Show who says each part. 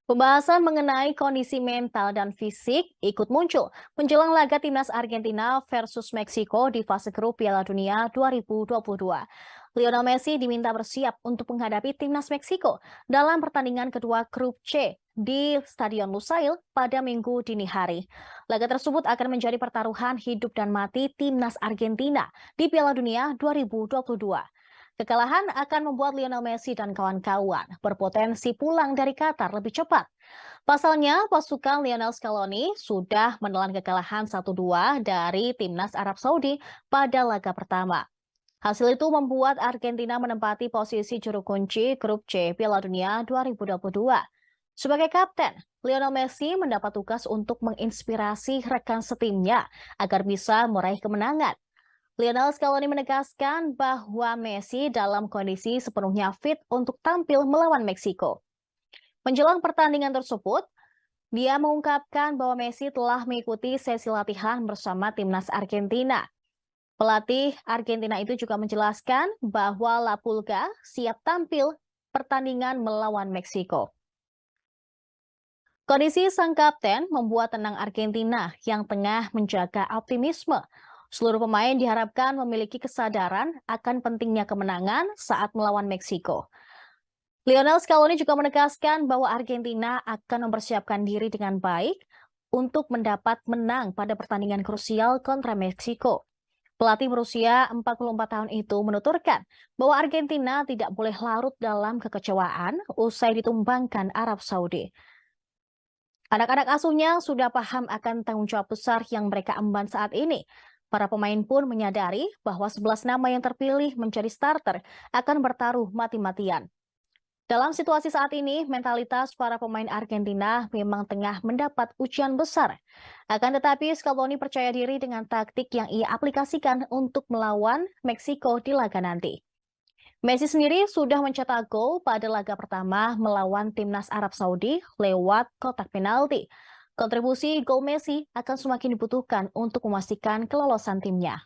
Speaker 1: Pembahasan mengenai kondisi mental dan fisik ikut muncul menjelang laga timnas Argentina versus Meksiko di fase grup Piala Dunia 2022. Lionel Messi diminta bersiap untuk menghadapi timnas Meksiko dalam pertandingan kedua grup C di Stadion Lusail pada Minggu dini hari. Laga tersebut akan menjadi pertaruhan hidup dan mati timnas Argentina di Piala Dunia 2022. Kekalahan akan membuat Lionel Messi dan kawan-kawan berpotensi pulang dari Qatar lebih cepat. Pasalnya, pasukan Lionel Scaloni sudah menelan kekalahan 1-2 dari timnas Arab Saudi pada laga pertama. Hasil itu membuat Argentina menempati posisi juru kunci grup C Piala Dunia 2022. Sebagai kapten, Lionel Messi mendapat tugas untuk menginspirasi rekan setimnya agar bisa meraih kemenangan. Lionel Scaloni menegaskan bahwa Messi dalam kondisi sepenuhnya fit untuk tampil melawan Meksiko. Menjelang pertandingan tersebut, dia mengungkapkan bahwa Messi telah mengikuti sesi latihan bersama timnas Argentina. Pelatih Argentina itu juga menjelaskan bahwa La Pulga siap tampil pertandingan melawan Meksiko. Kondisi sang kapten membuat tenang Argentina yang tengah menjaga optimisme. Seluruh pemain diharapkan memiliki kesadaran akan pentingnya kemenangan saat melawan Meksiko. Lionel Scaloni juga menegaskan bahwa Argentina akan mempersiapkan diri dengan baik untuk mendapat menang pada pertandingan krusial kontra Meksiko. Pelatih berusia 44 tahun itu menuturkan bahwa Argentina tidak boleh larut dalam kekecewaan usai ditumbangkan Arab Saudi. Anak-anak asuhnya sudah paham akan tanggung jawab besar yang mereka emban saat ini. Para pemain pun menyadari bahwa 11 nama yang terpilih menjadi starter akan bertaruh mati-matian. Dalam situasi saat ini, mentalitas para pemain Argentina memang tengah mendapat ujian besar. Akan tetapi, Scaloni percaya diri dengan taktik yang ia aplikasikan untuk melawan Meksiko di laga nanti. Messi sendiri sudah mencetak gol pada laga pertama melawan timnas Arab Saudi lewat kotak penalti. Kontribusi gol Messi akan semakin dibutuhkan untuk memastikan kelolosan timnya.